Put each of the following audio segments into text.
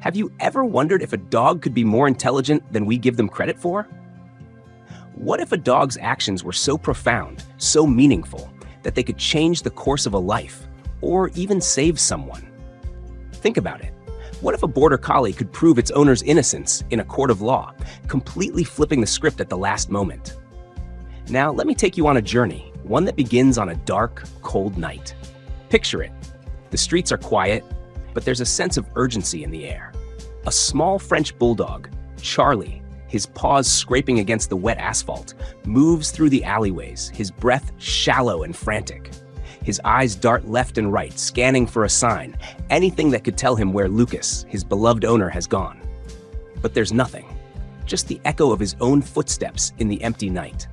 Have you ever wondered if a dog could be more intelligent than we give them credit for? What if a dog's actions were so profound, so meaningful, that they could change the course of a life, or even save someone? Think about it. What if a border collie could prove its owner's innocence in a court of law, completely flipping the script at the last moment? Now, let me take you on a journey, one that begins on a dark, cold night. Picture it. The streets are quiet, but there's a sense of urgency in the air. A small French Bulldog, Charlie, his paws scraping against the wet asphalt, moves through the alleyways, his breath shallow and frantic. His eyes dart left and right, scanning for a sign, anything that could tell him where Lucas, his beloved owner, has gone. But there's nothing, just the echo of his own footsteps in the empty night.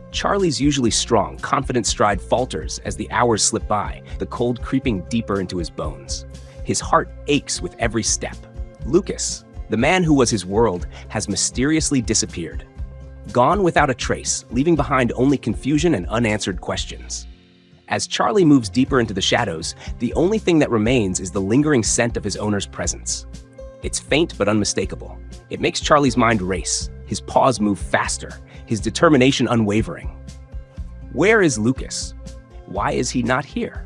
Charlie's usually strong, confident stride falters as the hours slip by, the cold creeping deeper into his bones. His heart aches with every step. Lucas, the man who was his world, has mysteriously disappeared. Gone without a trace, leaving behind only confusion and unanswered questions. As Charlie moves deeper into the shadows, the only thing that remains is the lingering scent of his owner's presence. It's faint but unmistakable. It makes Charlie's mind race, his paws move faster, his determination unwavering. Where is Lucas? Why is he not here?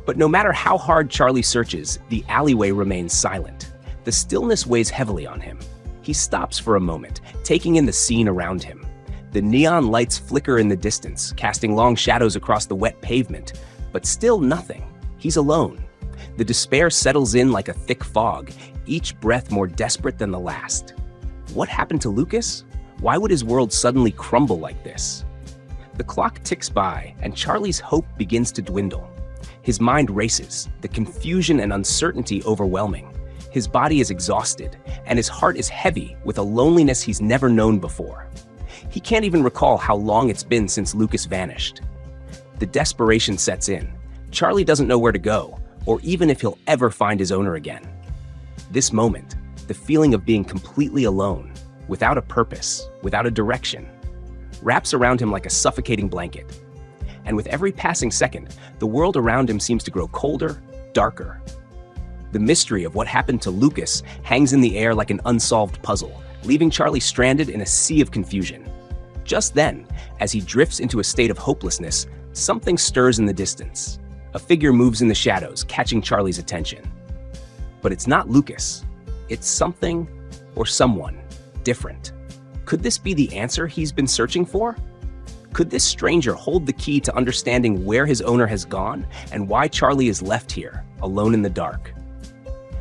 But no matter how hard Charlie searches, the alleyway remains silent. The stillness weighs heavily on him. He stops for a moment, taking in the scene around him. The neon lights flicker in the distance, casting long shadows across the wet pavement, but still nothing. He's alone. The despair settles in like a thick fog, each breath more desperate than the last. What happened to Lucas? Why would his world suddenly crumble like this? The clock ticks by, and Charlie's hope begins to dwindle. His mind races, the confusion and uncertainty overwhelming. His body is exhausted, and his heart is heavy with a loneliness he's never known before. He can't even recall how long it's been since Lucas vanished. The desperation sets in. Charlie doesn't know where to go, or even if he'll ever find his owner again. This moment, the feeling of being completely alone, without a purpose, without a direction, wraps around him like a suffocating blanket. And with every passing second, the world around him seems to grow colder, darker. The mystery of what happened to Lucas hangs in the air like an unsolved puzzle, leaving Charlie stranded in a sea of confusion. Just then, as he drifts into a state of hopelessness, something stirs in the distance. A figure moves in the shadows, catching Charlie's attention. But it's not Lucas. It's something or someone different. Could this be the answer he's been searching for? Could this stranger hold the key to understanding where his owner has gone and why Charlie is left here, alone in the dark?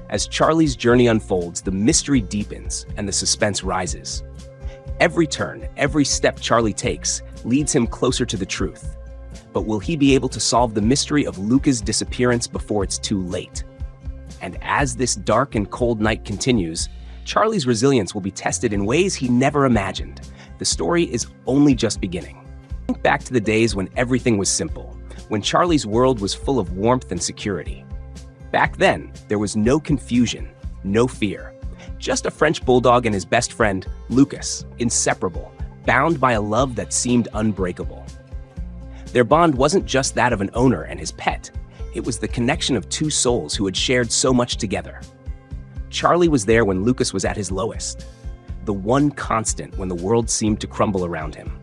As Charlie's journey unfolds, the mystery deepens and the suspense rises. Every turn, every step Charlie takes leads him closer to the truth. But will he be able to solve the mystery of Lucas' disappearance before it's too late? And as this dark and cold night continues, Charlie's resilience will be tested in ways he never imagined. The story is only just beginning. Think back to the days when everything was simple, when Charlie's world was full of warmth and security. Back then, there was no confusion, no fear. Just a French Bulldog and his best friend, Lucas, inseparable, bound by a love that seemed unbreakable. Their bond wasn't just that of an owner and his pet. It was the connection of two souls who had shared so much together. Charlie was there when Lucas was at his lowest, the one constant when the world seemed to crumble around him.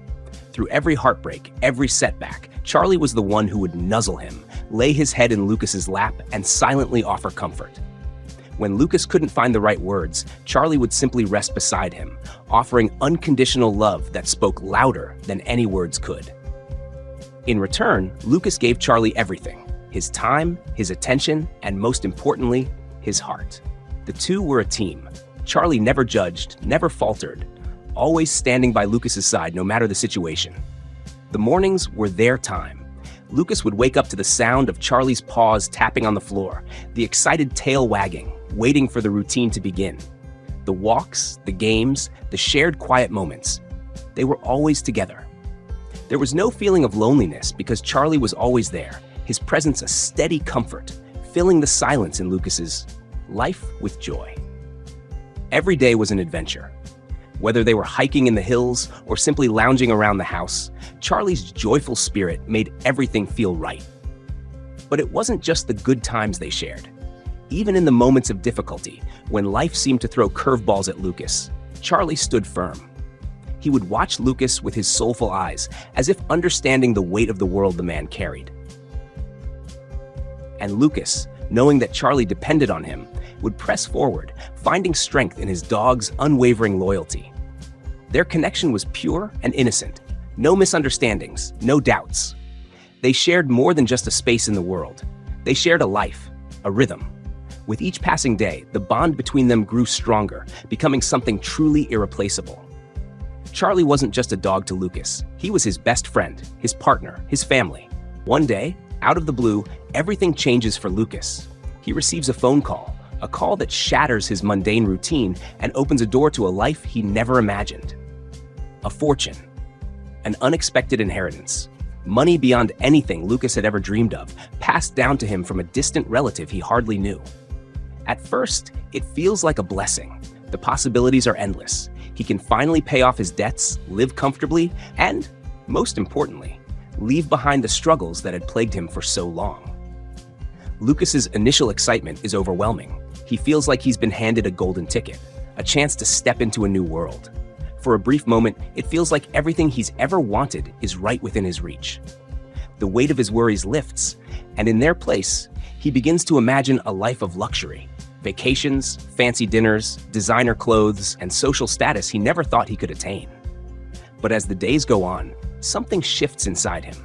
Through every heartbreak, every setback, Charlie was the one who would nuzzle him, lay his head in Lucas's lap, and silently offer comfort. When Lucas couldn't find the right words, Charlie would simply rest beside him, offering unconditional love that spoke louder than any words could. In return, Lucas gave Charlie everything: his time, his attention, and most importantly, his heart. The two were a team. Charlie never judged, never faltered, always standing by Lucas's side no matter the situation. The mornings were their time. Lucas would wake up to the sound of Charlie's paws tapping on the floor, the excited tail wagging, waiting for the routine to begin. The walks, the games, the shared quiet moments, they were always together. There was no feeling of loneliness because Charlie was always there, his presence a steady comfort, filling the silence in Lucas's life with joy. Every day was an adventure. Whether they were hiking in the hills or simply lounging around the house, Charlie's joyful spirit made everything feel right. But it wasn't just the good times they shared. Even in the moments of difficulty, when life seemed to throw curveballs at Lucas, Charlie stood firm. He would watch Lucas with his soulful eyes, as if understanding the weight of the world the man carried. And Lucas, knowing that Charlie depended on him, would press forward, finding strength in his dog's unwavering loyalty. Their connection was pure and innocent. No misunderstandings, no doubts. They shared more than just a space in the world. They shared a life, a rhythm. With each passing day, the bond between them grew stronger, becoming something truly irreplaceable. Charlie wasn't just a dog to Lucas. He was his best friend, his partner, his family. One day, out of the blue, everything changes for Lucas. He receives a phone call, a call that shatters his mundane routine and opens a door to a life he never imagined. A fortune, an unexpected inheritance, money beyond anything Lucas had ever dreamed of, passed down to him from a distant relative he hardly knew. At first, it feels like a blessing. The possibilities are endless. He can finally pay off his debts, live comfortably, and, most importantly, leave behind the struggles that had plagued him for so long. Lucas's initial excitement is overwhelming. He feels like he's been handed a golden ticket, a chance to step into a new world. For a brief moment, it feels like everything he's ever wanted is right within his reach. The weight of his worries lifts, and in their place, he begins to imagine a life of luxury. Vacations, fancy dinners, designer clothes, and social status he never thought he could attain. But as the days go on, something shifts inside him.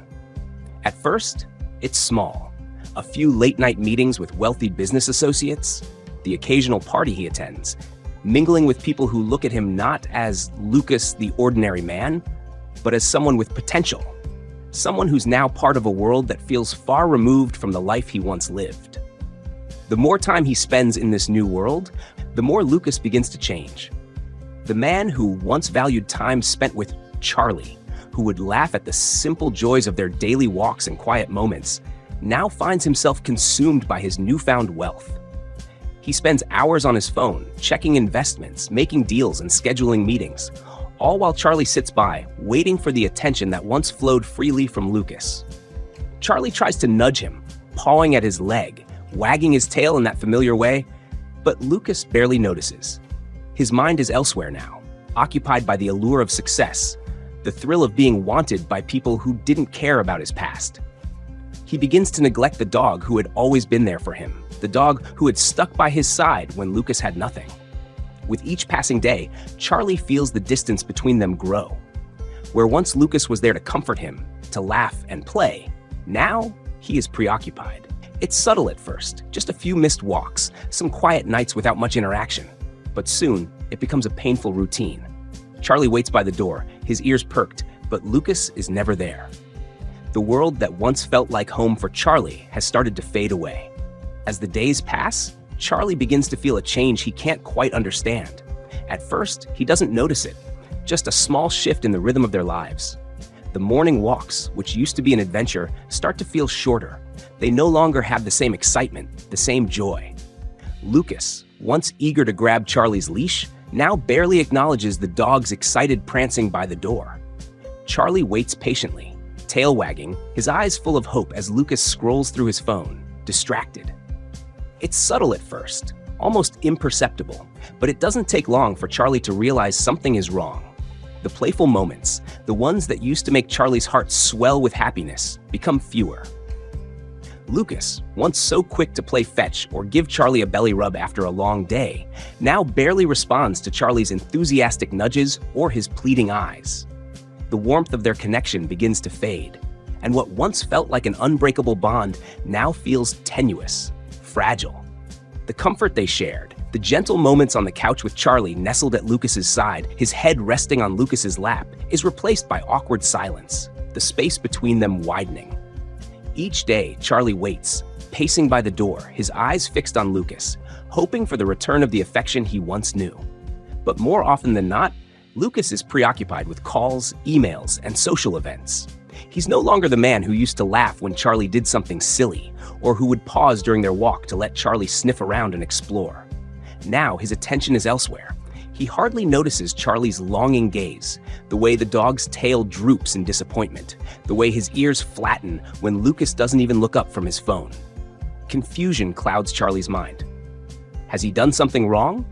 At first, it's small. A few late-night meetings with wealthy business associates, the occasional party he attends, mingling with people who look at him not as Lucas the ordinary man, but as someone with potential. Someone who's now part of a world that feels far removed from the life he once lived. The more time he spends in this new world, the more Lucas begins to change. The man who once valued time spent with Charlie, who would laugh at the simple joys of their daily walks and quiet moments, now finds himself consumed by his newfound wealth. He spends hours on his phone, checking investments, making deals, and scheduling meetings, all while Charlie sits by, waiting for the attention that once flowed freely from Lucas. Charlie tries to nudge him, pawing at his leg, wagging his tail in that familiar way, but Lucas barely notices. His mind is elsewhere now, occupied by the allure of success, the thrill of being wanted by people who didn't care about his past. He begins to neglect the dog who had always been there for him, the dog who had stuck by his side when Lucas had nothing. With each passing day, Charlie feels the distance between them grow. Where once Lucas was there to comfort him, to laugh and play, now he is preoccupied. It's subtle at first, just a few missed walks, some quiet nights without much interaction. But soon, it becomes a painful routine. Charlie waits by the door, his ears perked, but Lucas is never there. The world that once felt like home for Charlie has started to fade away. As the days pass, Charlie begins to feel a change he can't quite understand. At first, he doesn't notice it, just a small shift in the rhythm of their lives. The morning walks, which used to be an adventure, start to feel shorter. They no longer have the same excitement, the same joy. Lucas, once eager to grab Charlie's leash, now barely acknowledges the dog's excited prancing by the door. Charlie waits patiently, tail wagging, his eyes full of hope as Lucas scrolls through his phone, distracted. It's subtle at first, almost imperceptible, but it doesn't take long for Charlie to realize something is wrong. The playful moments, the ones that used to make Charlie's heart swell with happiness, become fewer. Lucas, once so quick to play fetch or give Charlie a belly rub after a long day, now barely responds to Charlie's enthusiastic nudges or his pleading eyes. The warmth of their connection begins to fade, and what once felt like an unbreakable bond now feels tenuous, fragile. The comfort they shared, the gentle moments on the couch with Charlie nestled at Lucas's side, his head resting on Lucas's lap, is replaced by awkward silence, the space between them widening. Each day, Charlie waits, pacing by the door, his eyes fixed on Lucas, hoping for the return of the affection he once knew. But more often than not, Lucas is preoccupied with calls, emails, and social events. He's no longer the man who used to laugh when Charlie did something silly, or who would pause during their walk to let Charlie sniff around and explore. Now his attention is elsewhere. He hardly notices Charlie's longing gaze, the way the dog's tail droops in disappointment, the way his ears flatten when Lucas doesn't even look up from his phone. Confusion clouds Charlie's mind. Has he done something wrong?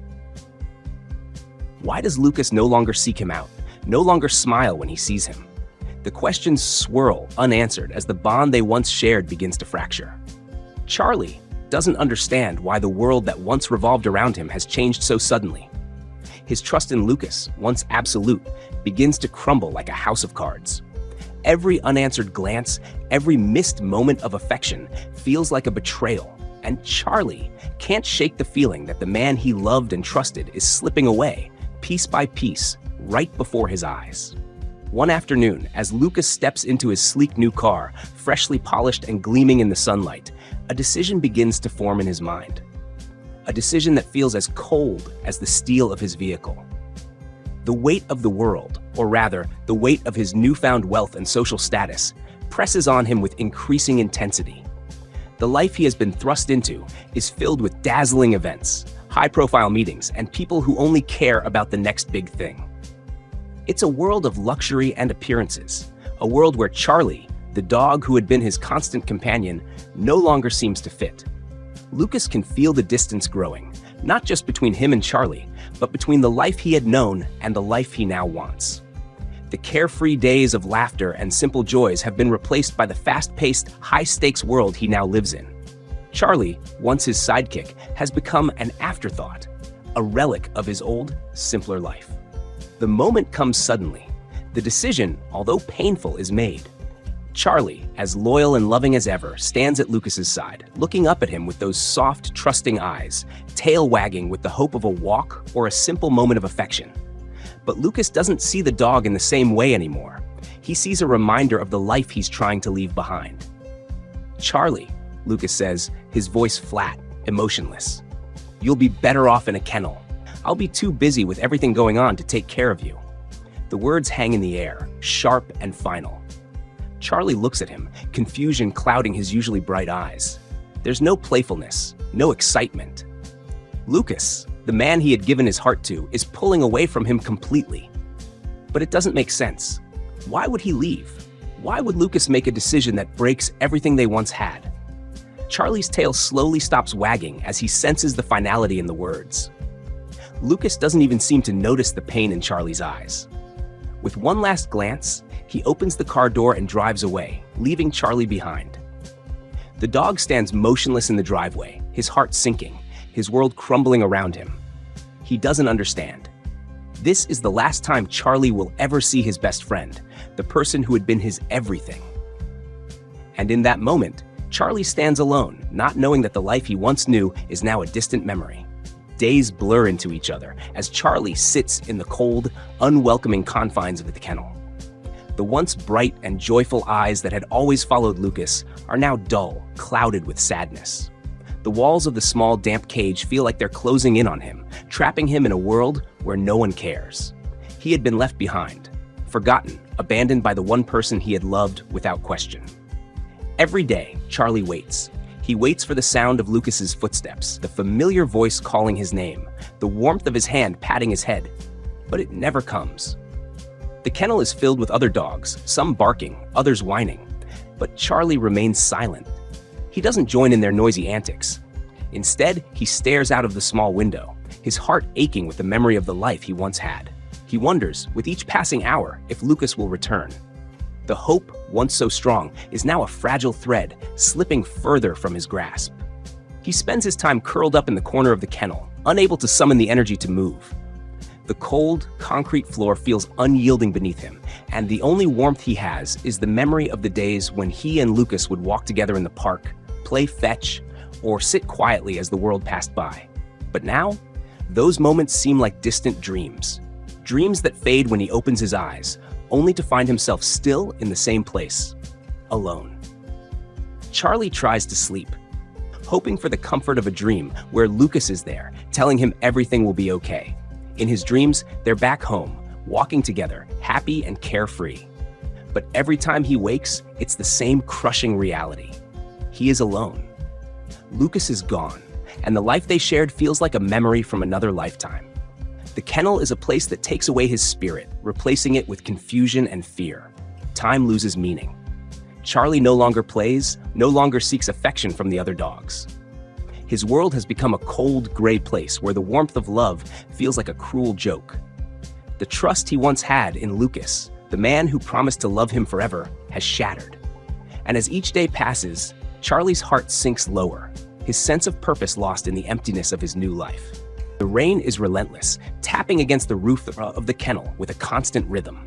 Why does Lucas no longer seek him out, no longer smile when he sees him? The questions swirl unanswered as the bond they once shared begins to fracture. Charlie doesn't understand why the world that once revolved around him has changed so suddenly. His trust in Lucas, once absolute, begins to crumble like a house of cards. Every unanswered glance, every missed moment of affection feels like a betrayal, and Charlie can't shake the feeling that the man he loved and trusted is slipping away, piece by piece, right before his eyes. One afternoon, as Lucas steps into his sleek new car, freshly polished and gleaming in the sunlight, a decision begins to form in his mind. A decision that feels as cold as the steel of his vehicle. The weight of the world, or rather, the weight of his newfound wealth and social status, presses on him with increasing intensity. The life he has been thrust into is filled with dazzling events, high-profile meetings, and people who only care about the next big thing. It's a world of luxury and appearances, a world where Charlie, the dog who had been his constant companion, no longer seems to fit. Lucas can feel the distance growing, not just between him and Charlie, but between the life he had known and the life he now wants. The carefree days of laughter and simple joys have been replaced by the fast-paced, high-stakes world he now lives in. Charlie, once his sidekick, has become an afterthought, a relic of his old, simpler life. The moment comes suddenly. The decision, although painful, is made. Charlie, as loyal and loving as ever, stands at Lucas's side, looking up at him with those soft, trusting eyes, tail wagging with the hope of a walk or a simple moment of affection. But Lucas doesn't see the dog in the same way anymore. He sees a reminder of the life he's trying to leave behind. "Charlie," Lucas says, his voice flat, emotionless. "You'll be better off in a kennel. I'll be too busy with everything going on to take care of you." The words hang in the air, sharp and final. Charlie looks at him, confusion clouding his usually bright eyes. There's no playfulness, no excitement. Lucas, the man he had given his heart to, is pulling away from him completely. But it doesn't make sense. Why would he leave? Why would Lucas make a decision that breaks everything they once had? Charlie's tail slowly stops wagging as he senses the finality in the words. Lucas doesn't even seem to notice the pain in Charlie's eyes. With one last glance, he opens the car door and drives away, leaving Charlie behind. The dog stands motionless in the driveway, his heart sinking, his world crumbling around him. He doesn't understand. This is the last time Charlie will ever see his best friend, the person who had been his everything. And in that moment, Charlie stands alone, not knowing that the life he once knew is now a distant memory. Days blur into each other as Charlie sits in the cold, unwelcoming confines of the kennel. The once bright and joyful eyes that had always followed Lucas are now dull, clouded with sadness. The walls of the small, damp cage feel like they're closing in on him, trapping him in a world where no one cares. He had been left behind, forgotten, abandoned by the one person he had loved without question. Every day, Charlie waits. He waits for the sound of Lucas's footsteps, the familiar voice calling his name, the warmth of his hand patting his head. But it never comes. The kennel is filled with other dogs, some barking, others whining. But Charlie remains silent. He doesn't join in their noisy antics. Instead, he stares out of the small window, his heart aching with the memory of the life he once had. He wonders, with each passing hour, if Lucas will return. The hope, once so strong, is now a fragile thread, slipping further from his grasp. He spends his time curled up in the corner of the kennel, unable to summon the energy to move. The cold, concrete floor feels unyielding beneath him, and the only warmth he has is the memory of the days when he and Lucas would walk together in the park, play fetch, or sit quietly as the world passed by. But now, those moments seem like distant dreams. Dreams that fade when he opens his eyes, only to find himself still in the same place, alone. Charlie tries to sleep, hoping for the comfort of a dream where Lucas is there, telling him everything will be okay. In his dreams, they're back home, walking together, happy and carefree. But every time he wakes, it's the same crushing reality. He is alone. Lucas is gone, and the life they shared feels like a memory from another lifetime. The kennel is a place that takes away his spirit, replacing it with confusion and fear. Time loses meaning. Charlie no longer plays, no longer seeks affection from the other dogs. His world has become a cold, gray place where the warmth of love feels like a cruel joke. The trust he once had in Lucas, the man who promised to love him forever, has shattered. And as each day passes, Charlie's heart sinks lower, his sense of purpose lost in the emptiness of his new life. The rain is relentless, tapping against the roof of the kennel with a constant rhythm.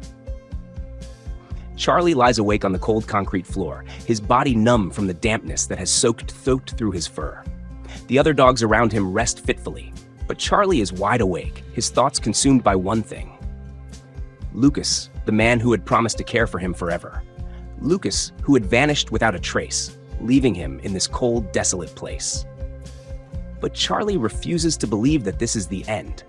Charlie lies awake on the cold concrete floor, his body numb from the dampness that has soaked through his fur. The other dogs around him rest fitfully, but Charlie is wide awake, his thoughts consumed by one thing. Lucas, the man who had promised to care for him forever. Lucas, who had vanished without a trace, leaving him in this cold, desolate place. But Charlie refuses to believe that this is the end.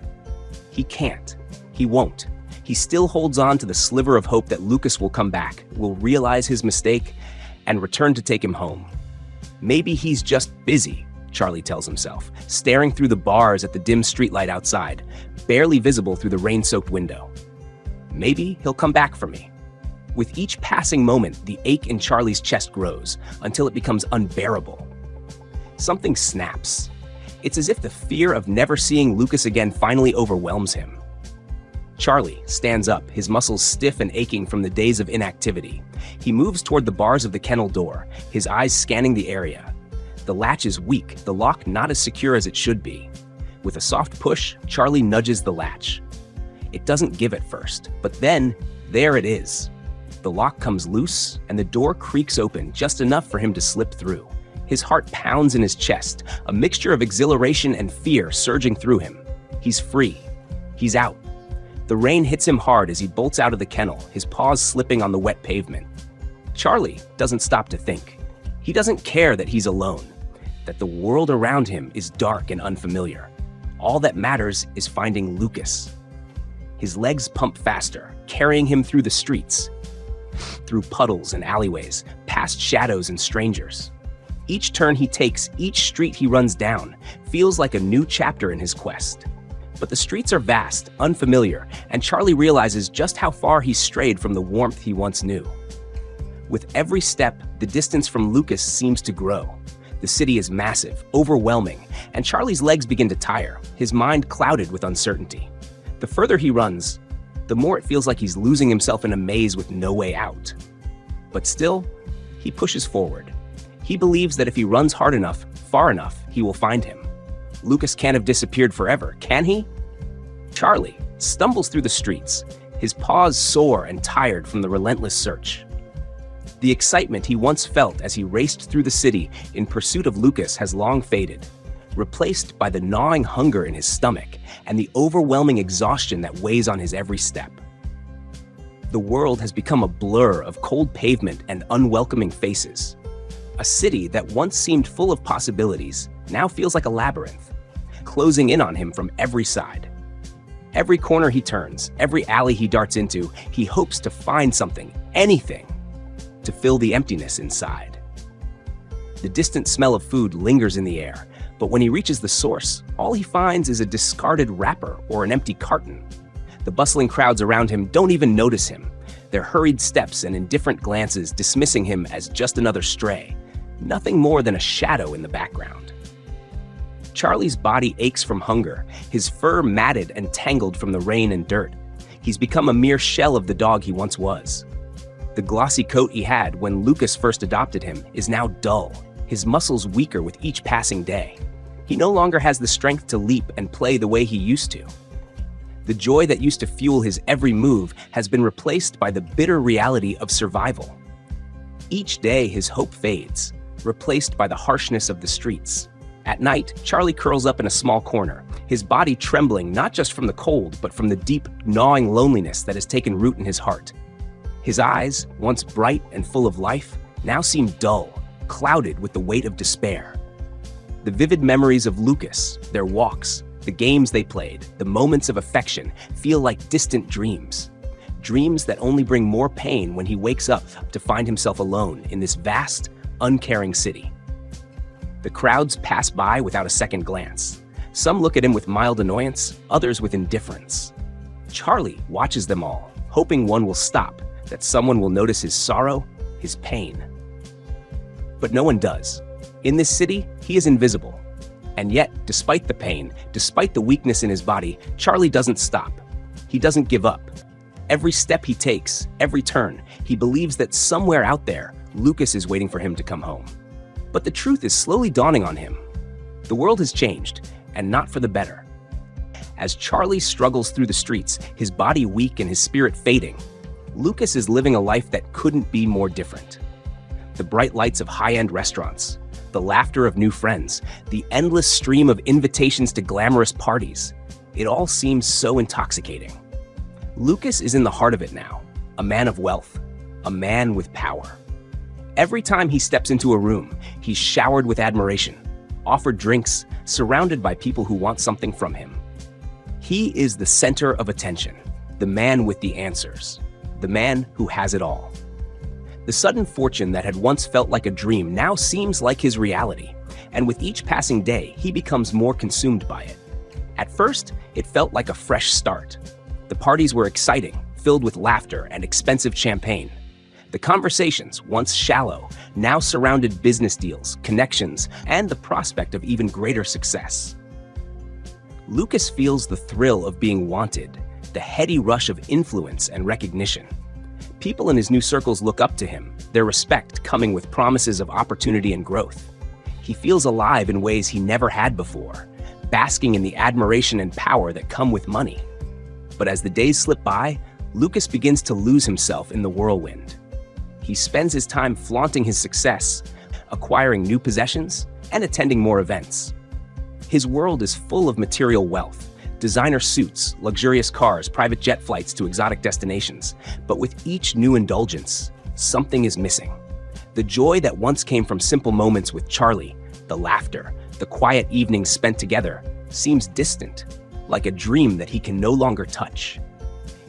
He can't. He won't. He still holds on to the sliver of hope that Lucas will come back, will realize his mistake, and return to take him home. Maybe he's just busy, Charlie tells himself, staring through the bars at the dim streetlight outside, barely visible through the rain-soaked window. Maybe he'll come back for me. With each passing moment, the ache in Charlie's chest grows until it becomes unbearable. Something snaps. It's as if the fear of never seeing Lucas again finally overwhelms him. Charlie stands up, his muscles stiff and aching from the days of inactivity. He moves toward the bars of the kennel door, his eyes scanning the area. The latch is weak, the lock not as secure as it should be. With a soft push, Charlie nudges the latch. It doesn't give at first, but then, there it is. The lock comes loose, and the door creaks open just enough for him to slip through. His heart pounds in his chest, a mixture of exhilaration and fear surging through him. He's free. He's out. The rain hits him hard as he bolts out of the kennel, his paws slipping on the wet pavement. Charlie doesn't stop to think. He doesn't care that he's alone, that the world around him is dark and unfamiliar. All that matters is finding Lucas. His legs pump faster, carrying him through the streets, through puddles and alleyways, past shadows and strangers. Each turn he takes, each street he runs down, feels like a new chapter in his quest. But the streets are vast, unfamiliar, and Charlie realizes just how far he's strayed from the warmth he once knew. With every step, the distance from Lucas seems to grow. The city is massive, overwhelming, and Charlie's legs begin to tire, his mind clouded with uncertainty. The further he runs, the more it feels like he's losing himself in a maze with no way out. But still, he pushes forward. He believes that if he runs hard enough, far enough, he will find him. Lucas can't have disappeared forever, can he? Charlie stumbles through the streets, his paws sore and tired from the relentless search. The excitement he once felt as he raced through the city in pursuit of Lucas has long faded, replaced by the gnawing hunger in his stomach and the overwhelming exhaustion that weighs on his every step. The world has become a blur of cold pavement and unwelcoming faces. A city that once seemed full of possibilities now feels like a labyrinth, closing in on him from every side. Every corner he turns, every alley he darts into, he hopes to find something, anything, to fill the emptiness inside. The distant smell of food lingers in the air, but when he reaches the source, all he finds is a discarded wrapper or an empty carton. The bustling crowds around him don't even notice him, their hurried steps and indifferent glances dismissing him as just another stray, nothing more than a shadow in the background. Charlie's body aches from hunger, his fur matted and tangled from the rain and dirt. He's become a mere shell of the dog he once was. The glossy coat he had when Lucas first adopted him is now dull, his muscles weaker with each passing day. He no longer has the strength to leap and play the way he used to. The joy that used to fuel his every move has been replaced by the bitter reality of survival. Each day his hope fades, replaced by the harshness of the streets. At night, Charlie curls up in a small corner, his body trembling not just from the cold, but from the deep, gnawing loneliness that has taken root in his heart. His eyes, once bright and full of life, now seem dull, clouded with the weight of despair. The vivid memories of Lucas, their walks, the games they played, the moments of affection feel like distant dreams. Dreams that only bring more pain when he wakes up to find himself alone in this vast, uncaring city. The crowds pass by without a second glance. Some look at him with mild annoyance, others with indifference. Charlie watches them all, hoping one will stop, that someone will notice his sorrow, his pain. But no one does. In this city, he is invisible. And yet, despite the pain, despite the weakness in his body, Charlie doesn't stop. He doesn't give up. Every step he takes, every turn, he believes that somewhere out there, Lucas is waiting for him to come home. But the truth is slowly dawning on him. The world has changed, and not for the better. As Charlie struggles through the streets, his body weak and his spirit fading, Lucas is living a life that couldn't be more different. The bright lights of high-end restaurants, the laughter of new friends, the endless stream of invitations to glamorous parties, it all seems so intoxicating. Lucas is in the heart of it now, a man of wealth, a man with power. Every time he steps into a room, he's showered with admiration, offered drinks, surrounded by people who want something from him. He is the center of attention, the man with the answers, the man who has it all. The sudden fortune that had once felt like a dream now seems like his reality, and with each passing day, he becomes more consumed by it. At first, it felt like a fresh start. The parties were exciting, filled with laughter and expensive champagne. The conversations, once shallow, now surrounded business deals, connections, and the prospect of even greater success. Lucas feels the thrill of being wanted, the heady rush of influence and recognition. People in his new circles look up to him, their respect coming with promises of opportunity and growth. He feels alive in ways he never had before, basking in the admiration and power that come with money. But as the days slip by, Lucas begins to lose himself in the whirlwind. He spends his time flaunting his success, acquiring new possessions, and attending more events. His world is full of material wealth, designer suits, luxurious cars, private jet flights to exotic destinations. But with each new indulgence, something is missing. The joy that once came from simple moments with Charlie, the laughter, the quiet evenings spent together, seems distant, like a dream that he can no longer touch.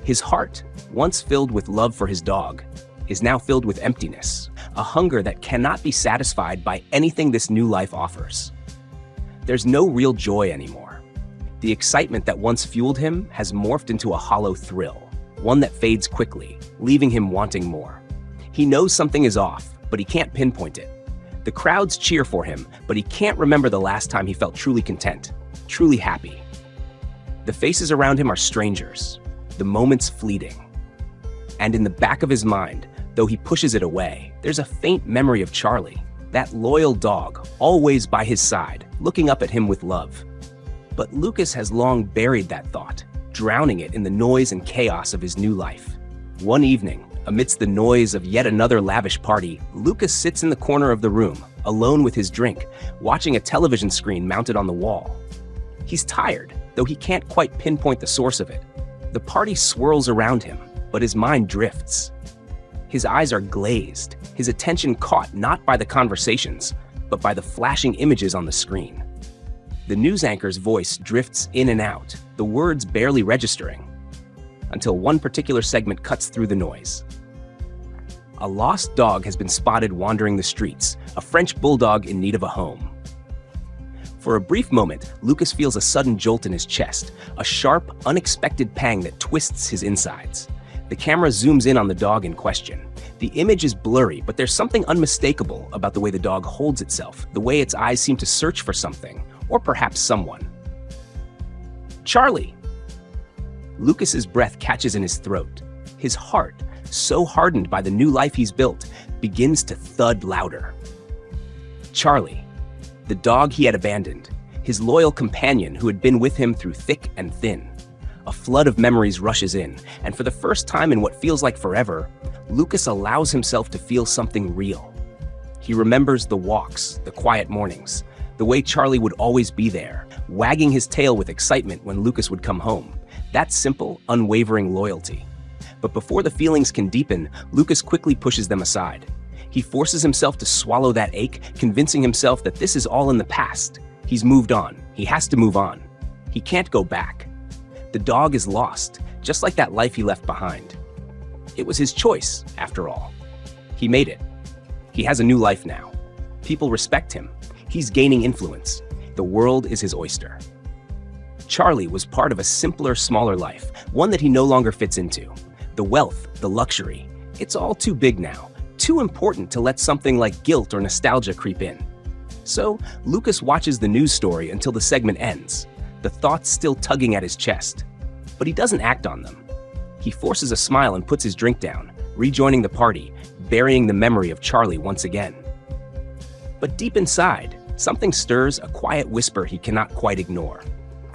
His heart, once filled with love for his dog, is now filled with emptiness, a hunger that cannot be satisfied by anything this new life offers. There's no real joy anymore. The excitement that once fueled him has morphed into a hollow thrill, one that fades quickly, leaving him wanting more. He knows something is off, but he can't pinpoint it. The crowds cheer for him, but he can't remember the last time he felt truly content, truly happy. The faces around him are strangers, the moments fleeting. And in the back of his mind, though he pushes it away, there's a faint memory of Charlie, that loyal dog, always by his side, looking up at him with love. But Lucas has long buried that thought, drowning it in the noise and chaos of his new life. One evening, amidst the noise of yet another lavish party, Lucas sits in the corner of the room, alone with his drink, watching a television screen mounted on the wall. He's tired, though he can't quite pinpoint the source of it. The party swirls around him, but his mind drifts. His eyes are glazed, his attention caught not by the conversations, but by the flashing images on the screen. The news anchor's voice drifts in and out, the words barely registering, until one particular segment cuts through the noise. A lost dog has been spotted wandering the streets, a French Bulldog in need of a home. For a brief moment, Lucas feels a sudden jolt in his chest, a sharp, unexpected pang that twists his insides. The camera zooms in on the dog in question. The image is blurry, but there's something unmistakable about the way the dog holds itself, the way its eyes seem to search for something, or perhaps someone. Charlie! Lucas's breath catches in his throat. His heart, so hardened by the new life he's built, begins to thud louder. Charlie, the dog he had abandoned, his loyal companion who had been with him through thick and thin. A flood of memories rushes in, and for the first time in what feels like forever, Lucas allows himself to feel something real. He remembers the walks, the quiet mornings, the way Charlie would always be there, wagging his tail with excitement when Lucas would come home. That simple, unwavering loyalty. But before the feelings can deepen, Lucas quickly pushes them aside. He forces himself to swallow that ache, convincing himself that this is all in the past. He's moved on. He has to move on. He can't go back. The dog is lost, just like that life he left behind. It was his choice, after all. He made it. He has a new life now. People respect him. He's gaining influence. The world is his oyster. Charlie was part of a simpler, smaller life, one that he no longer fits into. The wealth, the luxury, it's all too big now, too important to let something like guilt or nostalgia creep in. So, Lucas watches the news story until the segment ends, the thoughts still tugging at his chest. But he doesn't act on them. He forces a smile and puts his drink down, rejoining the party, burying the memory of Charlie once again. But deep inside, something stirs, a quiet whisper he cannot quite ignore.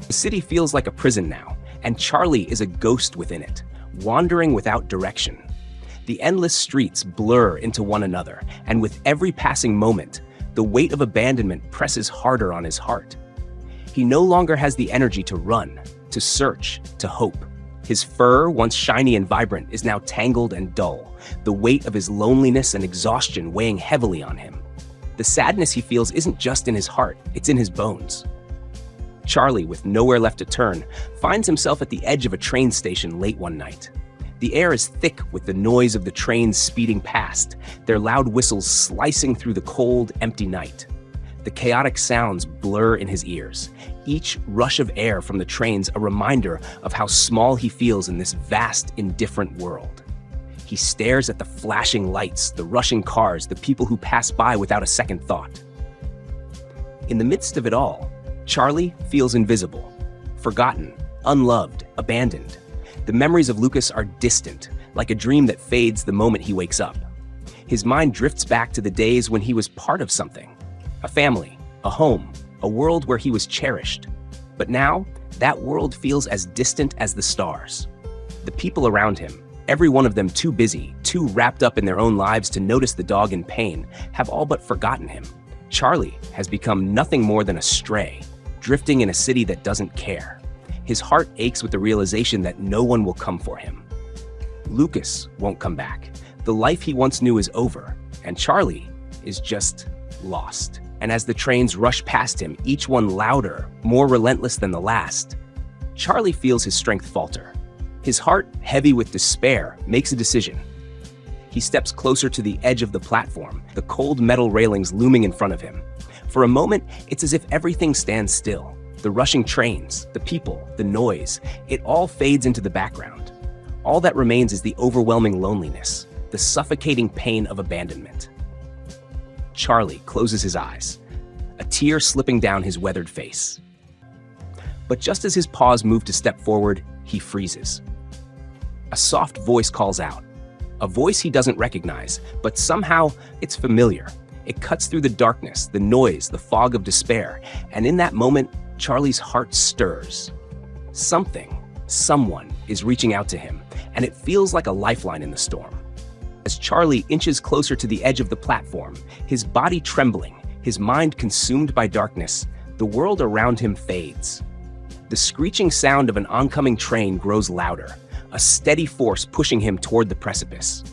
The city feels like a prison now, and Charlie is a ghost within it, wandering without direction. The endless streets blur into one another, and with every passing moment, the weight of abandonment presses harder on his heart. He no longer has the energy to run, to search, to hope. His fur, once shiny and vibrant, is now tangled and dull, the weight of his loneliness and exhaustion weighing heavily on him. The sadness he feels isn't just in his heart, it's in his bones. Charlie, with nowhere left to turn, finds himself at the edge of a train station late one night. The air is thick with the noise of the trains speeding past, their loud whistles slicing through the cold, empty night. The chaotic sounds blur in his ears, each rush of air from the trains a reminder of how small he feels in this vast, indifferent world. He stares at the flashing lights, the rushing cars, the people who pass by without a second thought. In the midst of it all, Charlie feels invisible, forgotten, unloved, abandoned. The memories of Lucas are distant, like a dream that fades the moment he wakes up. His mind drifts back to the days when he was part of something, a family, a home, a world where he was cherished. But now, that world feels as distant as the stars. The people around him, every one of them too busy, too wrapped up in their own lives to notice the dog in pain, have all but forgotten him. Charlie has become nothing more than a stray, drifting in a city that doesn't care. His heart aches with the realization that no one will come for him. Lucas won't come back. The life he once knew is over, and Charlie is just lost. And as the trains rush past him, each one louder, more relentless than the last, Charlie feels his strength falter. His heart, heavy with despair, makes a decision. He steps closer to the edge of the platform, the cold metal railings looming in front of him. For a moment, it's as if everything stands still. The rushing trains, the people, the noise, it all fades into the background. All that remains is the overwhelming loneliness, the suffocating pain of abandonment. Charlie closes his eyes, a tear slipping down his weathered face. But just as his paws move to step forward, he freezes. A soft voice calls out, a voice he doesn't recognize, but somehow it's familiar. It cuts through the darkness, the noise, the fog of despair, and in that moment, Charlie's heart stirs. Someone is reaching out to him, and it feels like a lifeline in the storm. As Charlie inches closer to the edge of the platform, his body trembling, his mind consumed by darkness, the world around him fades. The screeching sound of an oncoming train grows louder, a steady force pushing him toward the precipice.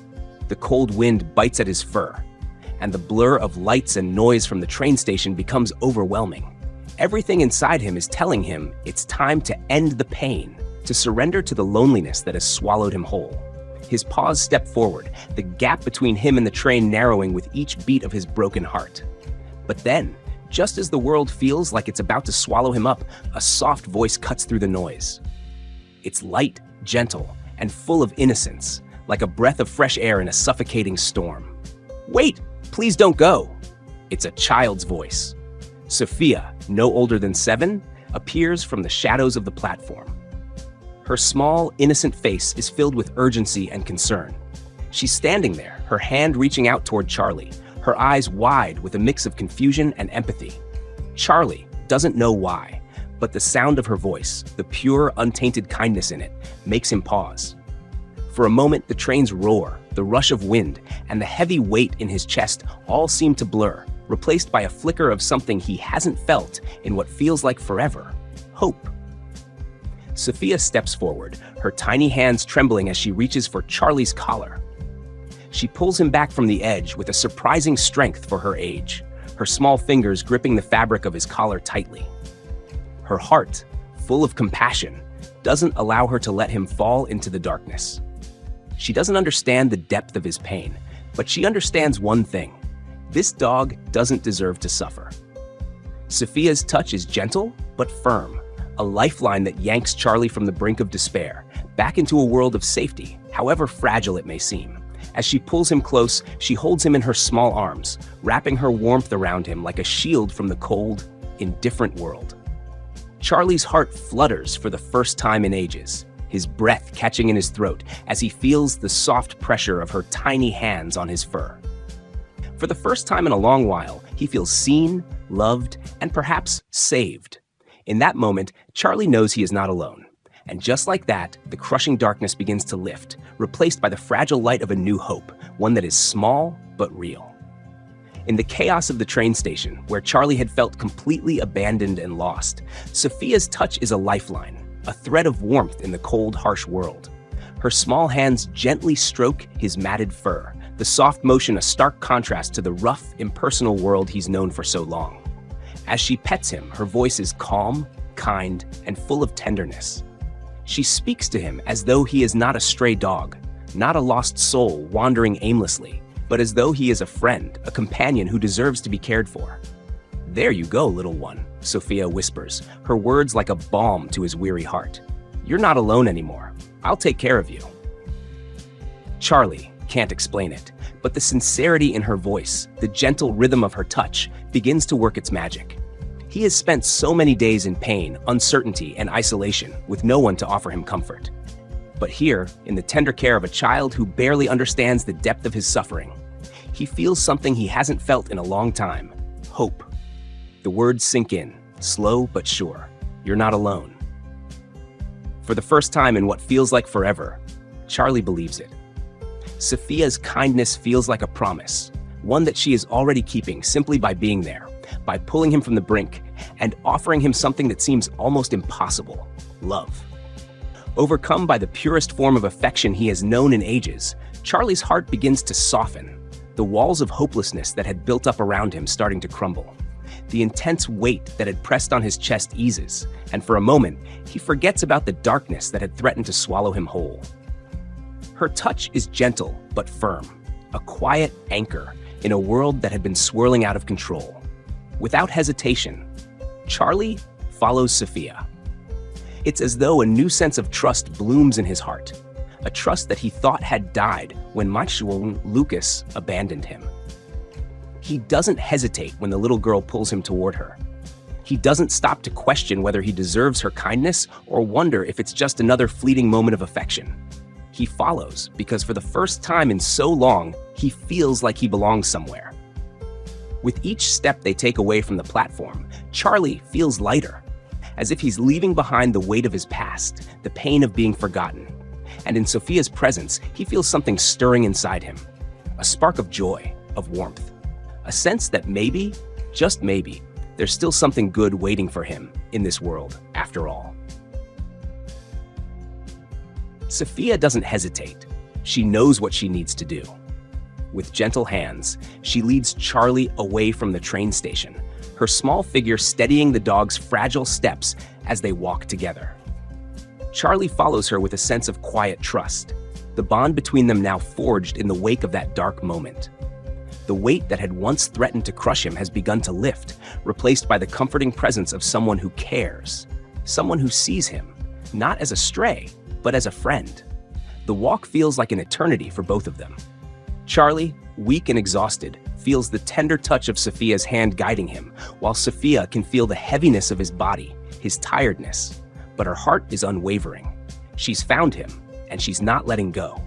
The cold wind bites at his fur, and the blur of lights and noise from the train station becomes overwhelming. Everything inside him is telling him it's time to end the pain, to surrender to the loneliness that has swallowed him whole. His paws step forward, the gap between him and the train narrowing with each beat of his broken heart. But then, just as the world feels like it's about to swallow him up, a soft voice cuts through the noise. It's light, gentle, and full of innocence, like a breath of fresh air in a suffocating storm. "Wait, please don't go." It's a child's voice. Sophia, no older than 7, appears from the shadows of the platform. Her small, innocent face is filled with urgency and concern. She's standing there, her hand reaching out toward Charlie, her eyes wide with a mix of confusion and empathy. Charlie doesn't know why, but the sound of her voice, the pure, untainted kindness in it, makes him pause. For a moment, the train's roar, the rush of wind, and the heavy weight in his chest all seem to blur, replaced by a flicker of something he hasn't felt in what feels like forever: hope. Sophia steps forward, her tiny hands trembling as she reaches for Charlie's collar. She pulls him back from the edge with a surprising strength for her age, her small fingers gripping the fabric of his collar tightly. Her heart, full of compassion, doesn't allow her to let him fall into the darkness. She doesn't understand the depth of his pain, but she understands one thing: this dog doesn't deserve to suffer. Sophia's touch is gentle but firm, a lifeline that yanks Charlie from the brink of despair, back into a world of safety, however fragile it may seem. As she pulls him close, she holds him in her small arms, wrapping her warmth around him like a shield from the cold, indifferent world. Charlie's heart flutters for the first time in ages, his breath catching in his throat as he feels the soft pressure of her tiny hands on his fur. For the first time in a long while, he feels seen, loved, and perhaps saved. In that moment, Charlie knows he is not alone. And just like that, the crushing darkness begins to lift, replaced by the fragile light of a new hope, one that is small but real. In the chaos of the train station, where Charlie had felt completely abandoned and lost, Sophia's touch is a lifeline, a thread of warmth in the cold, harsh world. Her small hands gently stroke his matted fur, the soft motion a stark contrast to the rough, impersonal world he's known for so long. As she pets him, her voice is calm, kind, and full of tenderness. She speaks to him as though he is not a stray dog, not a lost soul wandering aimlessly, but as though he is a friend, a companion who deserves to be cared for. "There you go, little one," Sophia whispers, her words like a balm to his weary heart. "You're not alone anymore. I'll take care of you." Charlie can't explain it, but the sincerity in her voice, the gentle rhythm of her touch, begins to work its magic. He has spent so many days in pain, uncertainty, and isolation, with no one to offer him comfort. But here, in the tender care of a child who barely understands the depth of his suffering, he feels something he hasn't felt in a long time: hope. The words sink in, slow but sure. You're not alone. For the first time in what feels like forever, Charlie believes it. Sophia's kindness feels like a promise, one that she is already keeping simply by being there, by pulling him from the brink and offering him something that seems almost impossible: love. Overcome by the purest form of affection he has known in ages, Charlie's heart begins to soften, the walls of hopelessness that had built up around him starting to crumble. The intense weight that had pressed on his chest eases, and for a moment, he forgets about the darkness that had threatened to swallow him whole. Her touch is gentle but firm, a quiet anchor in a world that had been swirling out of control. Without hesitation, Charlie follows Sophia. It's as though a new sense of trust blooms in his heart, a trust that he thought had died when Machuan Lucas abandoned him. He doesn't hesitate when the little girl pulls him toward her. He doesn't stop to question whether he deserves her kindness or wonder if it's just another fleeting moment of affection. He follows because for the first time in so long, he feels like he belongs somewhere. With each step they take away from the platform, Charlie feels lighter, as if he's leaving behind the weight of his past, the pain of being forgotten. And in Sophia's presence, he feels something stirring inside him, a spark of joy, of warmth, a sense that maybe, just maybe, there's still something good waiting for him in this world, after all. Sophia doesn't hesitate. She knows what she needs to do. With gentle hands, she leads Charlie away from the train station, her small figure steadying the dog's fragile steps as they walk together. Charlie follows her with a sense of quiet trust, the bond between them now forged in the wake of that dark moment. The weight that had once threatened to crush him has begun to lift, replaced by the comforting presence of someone who cares, someone who sees him, not as a stray, but as a friend. The walk feels like an eternity for both of them. Charlie, weak and exhausted, feels the tender touch of Sophia's hand guiding him, while Sophia can feel the heaviness of his body, his tiredness. But her heart is unwavering. She's found him, and she's not letting go.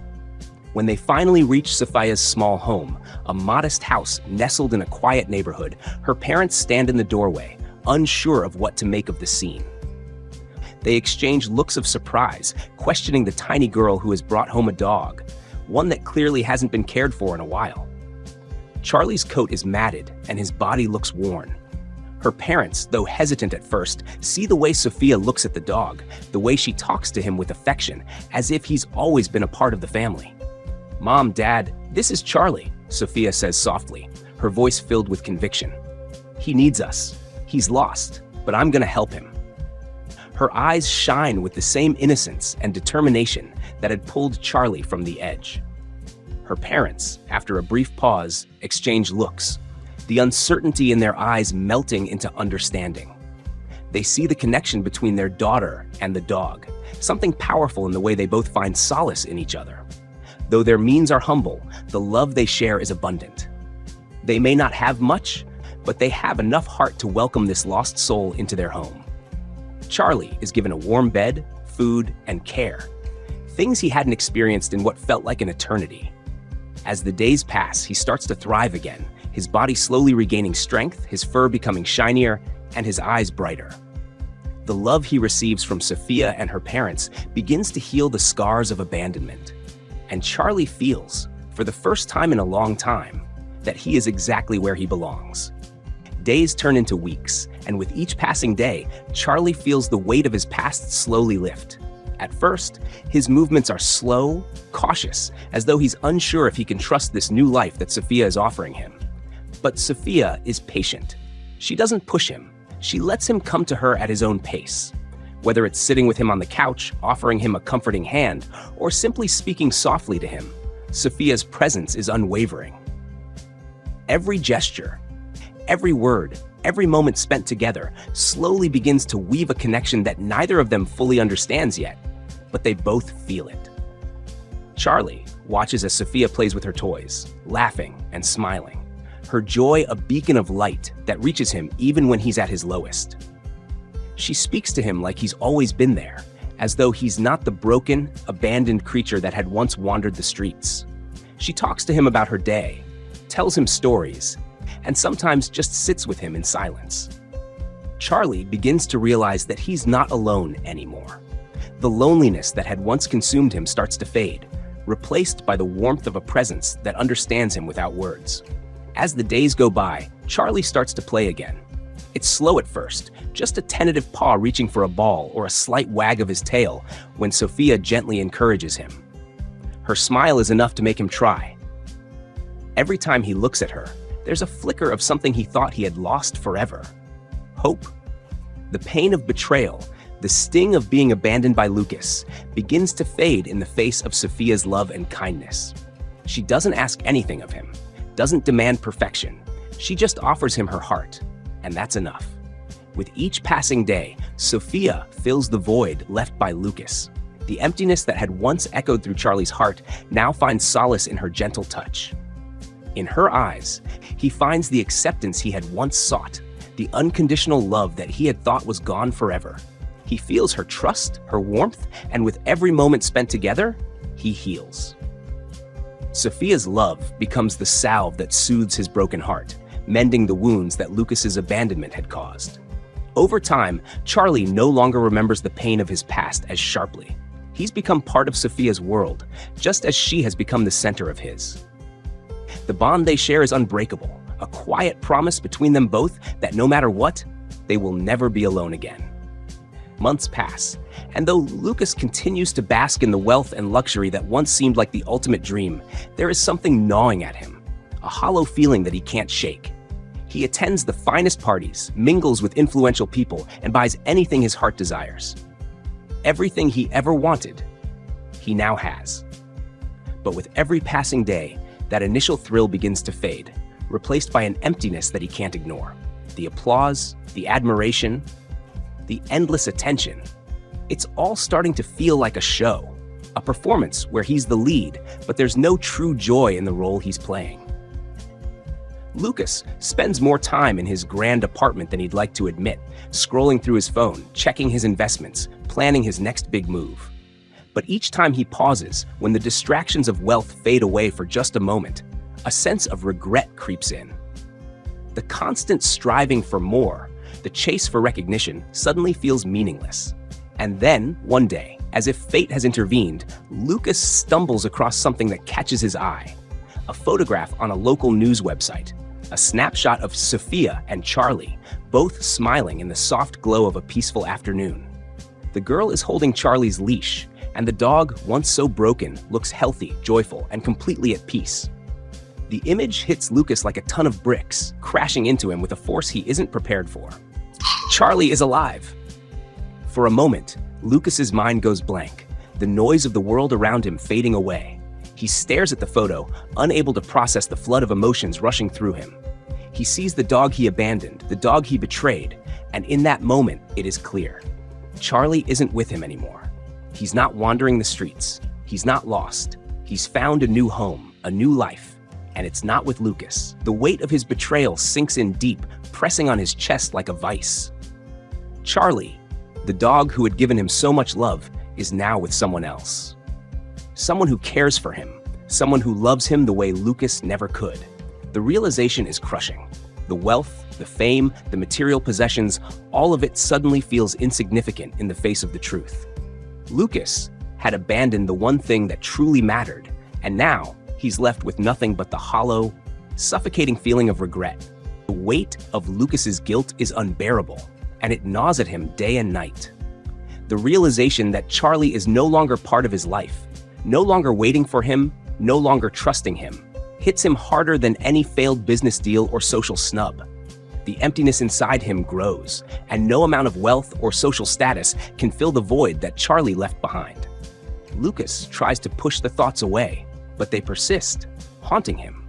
When they finally reach Sophia's small home, a modest house nestled in a quiet neighborhood, her parents stand in the doorway, unsure of what to make of the scene. They exchange looks of surprise, questioning the tiny girl who has brought home a dog, one that clearly hasn't been cared for in a while. Charlie's coat is matted, and his body looks worn. Her parents, though hesitant at first, see the way Sophia looks at the dog, the way she talks to him with affection, as if he's always been a part of the family. "Mom, Dad, this is Charlie," Sophia says softly, her voice filled with conviction. "He needs us. He's lost, but I'm gonna help him." Her eyes shine with the same innocence and determination that had pulled Charlie from the edge. Her parents, after a brief pause, exchange looks, the uncertainty in their eyes melting into understanding. They see the connection between their daughter and the dog, something powerful in the way they both find solace in each other. Though their means are humble, the love they share is abundant. They may not have much, but they have enough heart to welcome this lost soul into their home. Charlie is given a warm bed, food, and care, things he hadn't experienced in what felt like an eternity. As the days pass, he starts to thrive again, his body slowly regaining strength, his fur becoming shinier, and his eyes brighter. The love he receives from Sophia and her parents begins to heal the scars of abandonment. And Charlie feels, for the first time in a long time, that he is exactly where he belongs. Days turn into weeks, and with each passing day, Charlie feels the weight of his past slowly lift. At first, his movements are slow, cautious, as though he's unsure if he can trust this new life that Sophia is offering him. But Sophia is patient. She doesn't push him. She lets him come to her at his own pace. Whether it's sitting with him on the couch, offering him a comforting hand, or simply speaking softly to him, Sophia's presence is unwavering. Every gesture, every word, every moment spent together slowly begins to weave a connection that neither of them fully understands yet, but they both feel it. Charlie watches as Sophia plays with her toys, laughing and smiling, her joy a beacon of light that reaches him even when he's at his lowest. She speaks to him like he's always been there, as though he's not the broken, abandoned creature that had once wandered the streets. She talks to him about her day, tells him stories, and sometimes just sits with him in silence. Charlie begins to realize that he's not alone anymore. The loneliness that had once consumed him starts to fade, replaced by the warmth of a presence that understands him without words. As the days go by, Charlie starts to play again. It's slow at first, just a tentative paw reaching for a ball or a slight wag of his tail when Sophia gently encourages him. Her smile is enough to make him try. Every time he looks at her, there's a flicker of something he thought he had lost forever. Hope. The pain of betrayal, the sting of being abandoned by Lucas, begins to fade in the face of Sophia's love and kindness. She doesn't ask anything of him, doesn't demand perfection. She just offers him her heart, and that's enough. With each passing day, Sophia fills the void left by Lucas. The emptiness that had once echoed through Charlie's heart now finds solace in her gentle touch. In her eyes, he finds the acceptance he had once sought, the unconditional love that he had thought was gone forever. He feels her trust, her warmth, and with every moment spent together, he heals. Sophia's love becomes the salve that soothes his broken heart, mending the wounds that Lucas's abandonment had caused. Over time, Charlie no longer remembers the pain of his past as sharply. He's become part of Sophia's world, just as she has become the center of his. The bond they share is unbreakable, a quiet promise between them both that no matter what, they will never be alone again. Months pass, and though Lucas continues to bask in the wealth and luxury that once seemed like the ultimate dream, there is something gnawing at him, a hollow feeling that he can't shake. He attends the finest parties, mingles with influential people, and buys anything his heart desires. Everything he ever wanted, he now has. But with every passing day, that initial thrill begins to fade, replaced by an emptiness that he can't ignore. The applause, the admiration, the endless attention. It's all starting to feel like a show, a performance where he's the lead, but there's no true joy in the role he's playing. Lucas spends more time in his grand apartment than he'd like to admit, scrolling through his phone, checking his investments, planning his next big move. But each time he pauses, when the distractions of wealth fade away for just a moment, a sense of regret creeps in. The constant striving for more, the chase for recognition, suddenly feels meaningless. And then, one day, as if fate has intervened, Lucas stumbles across something that catches his eye. A photograph on a local news website, a snapshot of Sophia and Charlie, both smiling in the soft glow of a peaceful afternoon. The girl is holding Charlie's leash, and the dog, once so broken, looks healthy, joyful, and completely at peace. The image hits Lucas like a ton of bricks, crashing into him with a force he isn't prepared for. Charlie is alive! For a moment, Lucas's mind goes blank, the noise of the world around him fading away. He stares at the photo, unable to process the flood of emotions rushing through him. He sees the dog he abandoned, the dog he betrayed, and in that moment, it is clear. Charlie isn't with him anymore. He's not wandering the streets. He's not lost. He's found a new home, a new life, and it's not with Lucas. The weight of his betrayal sinks in deep, pressing on his chest like a vice. Charlie, the dog who had given him so much love, is now with someone else. Someone who cares for him, someone who loves him the way Lucas never could. The realization is crushing. The wealth, the fame, the material possessions, all of it suddenly feels insignificant in the face of the truth. Lucas had abandoned the one thing that truly mattered, and now he's left with nothing but the hollow, suffocating feeling of regret. The weight of Lucas's guilt is unbearable, and it gnaws at him day and night. The realization that Charlie is no longer part of his life, no longer waiting for him, no longer trusting him, hits him harder than any failed business deal or social snub. The emptiness inside him grows, and no amount of wealth or social status can fill the void that Charlie left behind. Lucas tries to push the thoughts away, but they persist, haunting him.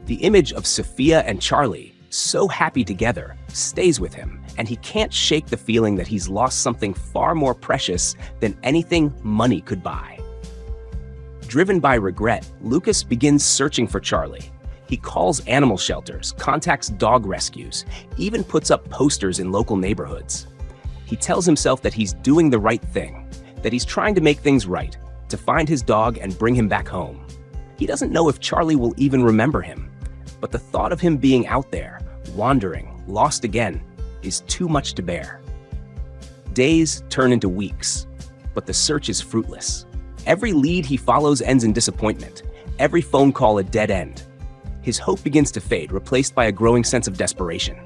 The image of Sophia and Charlie, so happy together, stays with him, and he can't shake the feeling that he's lost something far more precious than anything money could buy. Driven by regret, Lucas begins searching for Charlie. He calls animal shelters, contacts dog rescues, even puts up posters in local neighborhoods. He tells himself that he's doing the right thing, that he's trying to make things right, to find his dog and bring him back home. He doesn't know if Charlie will even remember him, but the thought of him being out there, wandering, lost again, is too much to bear. Days turn into weeks, but the search is fruitless. Every lead he follows ends in disappointment, every phone call a dead end. His hope begins to fade, replaced by a growing sense of desperation.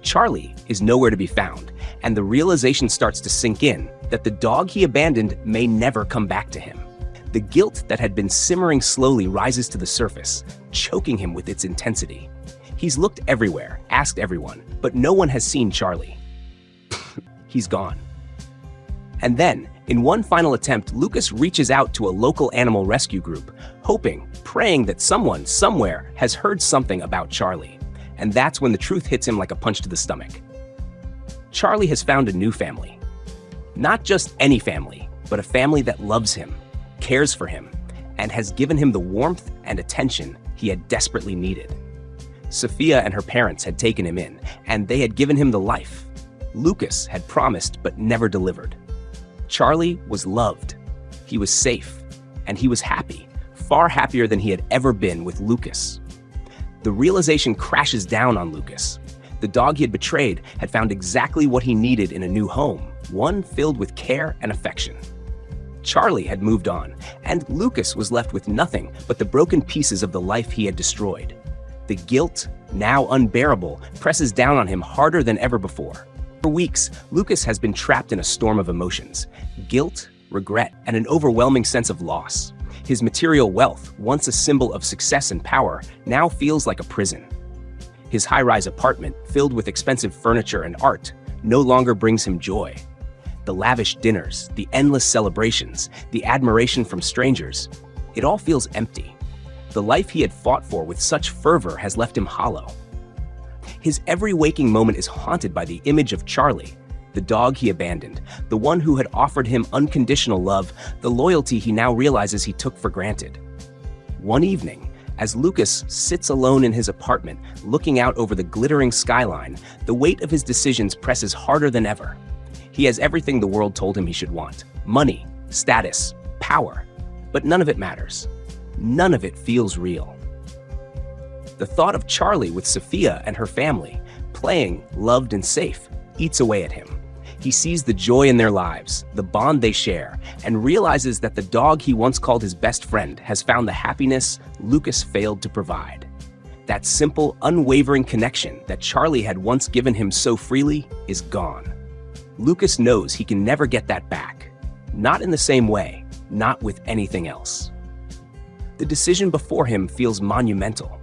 Charlie is nowhere to be found, and the realization starts to sink in that the dog he abandoned may never come back to him. The guilt that had been simmering slowly rises to the surface, choking him with its intensity. He's looked everywhere, asked everyone, but no one has seen Charlie. He's gone. And then, in one final attempt, Lucas reaches out to a local animal rescue group, hoping, praying that someone, somewhere, has heard something about Charlie. And that's when the truth hits him like a punch to the stomach. Charlie has found a new family. Not just any family, but a family that loves him, cares for him, and has given him the warmth and attention he had desperately needed. Sophia and her parents had taken him in, and they had given him the life Lucas had promised but never delivered. Charlie was loved, he was safe, and he was happy, far happier than he had ever been with Lucas. The realization crashes down on Lucas. The dog he had betrayed had found exactly what he needed in a new home, one filled with care and affection. Charlie had moved on, and Lucas was left with nothing but the broken pieces of the life he had destroyed. The guilt, now unbearable, presses down on him harder than ever before. For weeks, Lucas has been trapped in a storm of emotions: guilt, regret, and an overwhelming sense of loss. His material wealth, once a symbol of success and power, now feels like a prison. His high-rise apartment, filled with expensive furniture and art, no longer brings him joy. The lavish dinners, the endless celebrations, the admiration from strangers, it all feels empty. The life he had fought for with such fervor has left him hollow. His every waking moment is haunted by the image of Charlie, the dog he abandoned, the one who had offered him unconditional love, the loyalty he now realizes he took for granted. One evening, as Lucas sits alone in his apartment, looking out over the glittering skyline, the weight of his decisions presses harder than ever. He has everything the world told him he should want: money, status, power, but none of it matters. None of it feels real. The thought of Charlie with Sophia and her family, playing, loved and safe, eats away at him. He sees the joy in their lives, the bond they share, and realizes that the dog he once called his best friend has found the happiness Lucas failed to provide. That simple, unwavering connection that Charlie had once given him so freely is gone. Lucas knows he can never get that back. Not in the same way, not with anything else. The decision before him feels monumental.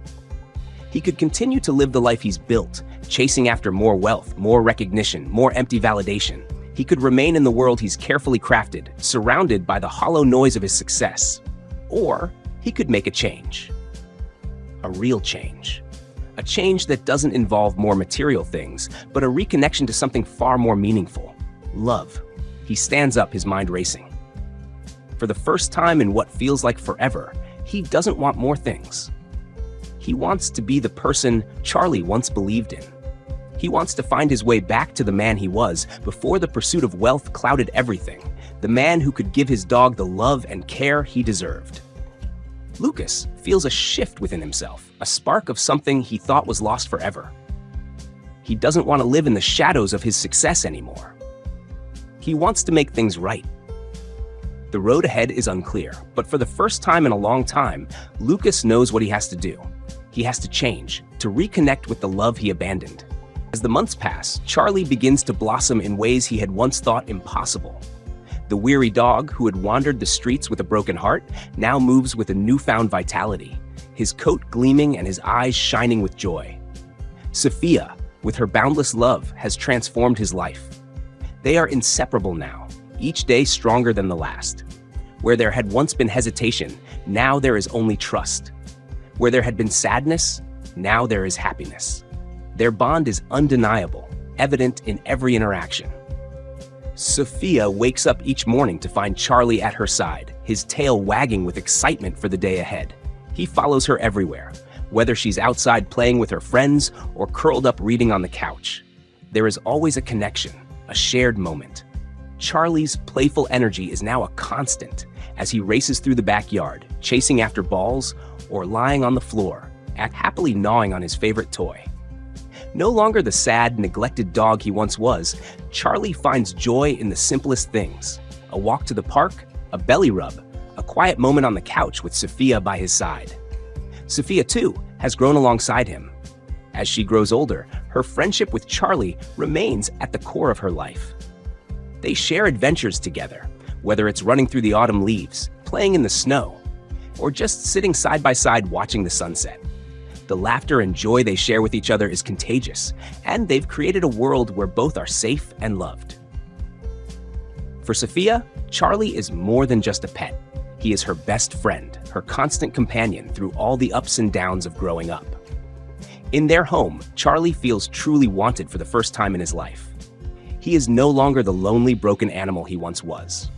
He could continue to live the life he's built, chasing after more wealth, more recognition, more empty validation. He could remain in the world he's carefully crafted, surrounded by the hollow noise of his success. Or he could make a change. A real change. A change that doesn't involve more material things, but a reconnection to something far more meaningful: love. He stands up, his mind racing. For the first time in what feels like forever, he doesn't want more things. He wants to be the person Charlie once believed in. He wants to find his way back to the man he was before the pursuit of wealth clouded everything, the man who could give his dog the love and care he deserved. Lucas feels a shift within himself, a spark of something he thought was lost forever. He doesn't want to live in the shadows of his success anymore. He wants to make things right. The road ahead is unclear, but for the first time in a long time, Lucas knows what he has to do. He has to change, to reconnect with the love he abandoned. As the months pass, Charlie begins to blossom in ways he had once thought impossible. The weary dog, who had wandered the streets with a broken heart, now moves with a newfound vitality, his coat gleaming and his eyes shining with joy. Sophia, with her boundless love, has transformed his life. They are inseparable now, each day stronger than the last. Where there had once been hesitation, now there is only trust. Where there had been sadness, now there is happiness. Their bond is undeniable, evident in every interaction. Sophia wakes up each morning to find Charlie at her side, his tail wagging with excitement for the day ahead. He follows her everywhere, whether she's outside playing with her friends or curled up reading on the couch. There is always a connection, a shared moment. Charlie's playful energy is now a constant as he races through the backyard, chasing after balls or lying on the floor, happily gnawing on his favorite toy. No longer the sad, neglected dog he once was, Charlie finds joy in the simplest things: a walk to the park, a belly rub, a quiet moment on the couch with Sophia by his side. Sophia, too, has grown alongside him. As she grows older, her friendship with Charlie remains at the core of her life. They share adventures together, whether it's running through the autumn leaves, playing in the snow, or just sitting side by side watching the sunset. The laughter and joy they share with each other is contagious, and they've created a world where both are safe and loved. For Sophia, Charlie is more than just a pet. He is her best friend, her constant companion through all the ups and downs of growing up. In their home, Charlie feels truly wanted for the first time in his life. He is no longer the lonely, broken animal he once was.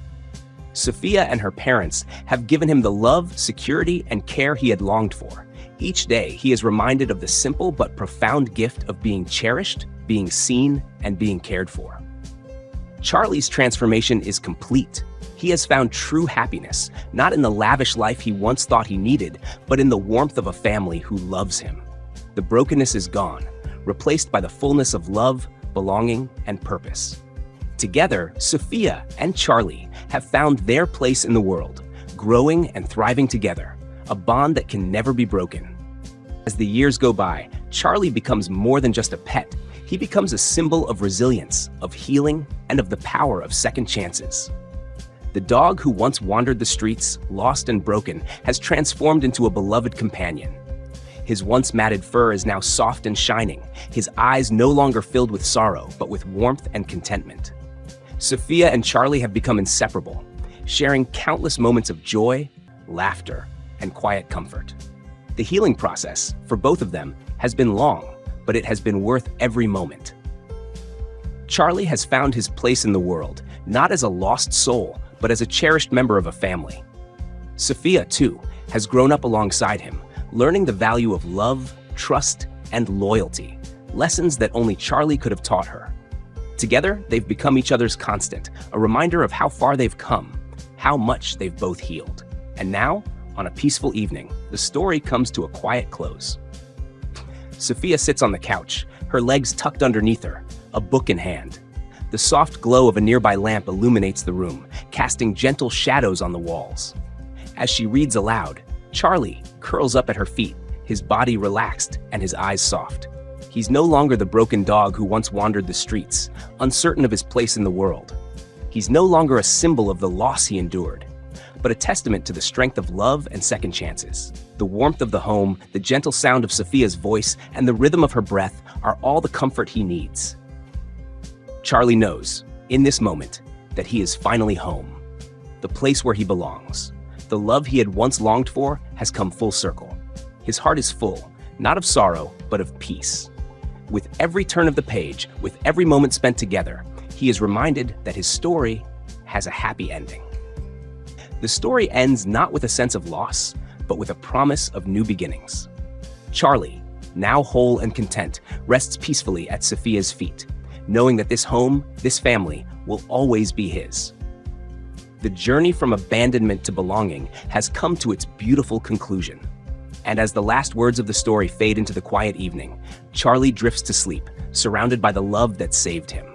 Sophia and her parents have given him the love, security, and care he had longed for. Each day, he is reminded of the simple but profound gift of being cherished, being seen, and being cared for. Charlie's transformation is complete. He has found true happiness, not in the lavish life he once thought he needed, but in the warmth of a family who loves him. The brokenness is gone, replaced by the fullness of love, belonging, and purpose. Together, Sophia and Charlie have found their place in the world, growing and thriving together, a bond that can never be broken. As the years go by, Charlie becomes more than just a pet. He becomes a symbol of resilience, of healing, and of the power of second chances. The dog who once wandered the streets, lost and broken, has transformed into a beloved companion. His once matted fur is now soft and shining, his eyes no longer filled with sorrow, but with warmth and contentment. Sophia and Charlie have become inseparable, sharing countless moments of joy, laughter, and quiet comfort. The healing process, for both of them, has been long, but it has been worth every moment. Charlie has found his place in the world, not as a lost soul, but as a cherished member of a family. Sophia, too, has grown up alongside him, learning the value of love, trust, and loyalty, lessons that only Charlie could have taught her. Together, they've become each other's constant, a reminder of how far they've come, how much they've both healed. And now, on a peaceful evening, the story comes to a quiet close. Sophia sits on the couch, her legs tucked underneath her, a book in hand. The soft glow of a nearby lamp illuminates the room, casting gentle shadows on the walls. As she reads aloud, Charlie curls up at her feet, his body relaxed and his eyes soft. He's no longer the broken dog who once wandered the streets, uncertain of his place in the world. He's no longer a symbol of the loss he endured, but a testament to the strength of love and second chances. The warmth of the home, the gentle sound of Sophia's voice, and the rhythm of her breath are all the comfort he needs. Charlie knows, in this moment, that he is finally home, the place where he belongs. The love he had once longed for has come full circle. His heart is full, not of sorrow, but of peace. With every turn of the page, with every moment spent together, he is reminded that his story has a happy ending. The story ends not with a sense of loss, but with a promise of new beginnings. Charlie, now whole and content, rests peacefully at Sophia's feet, knowing that this home, this family, will always be his. The journey from abandonment to belonging has come to its beautiful conclusion. And as the last words of the story fade into the quiet evening, Charlie drifts to sleep, surrounded by the love that saved him.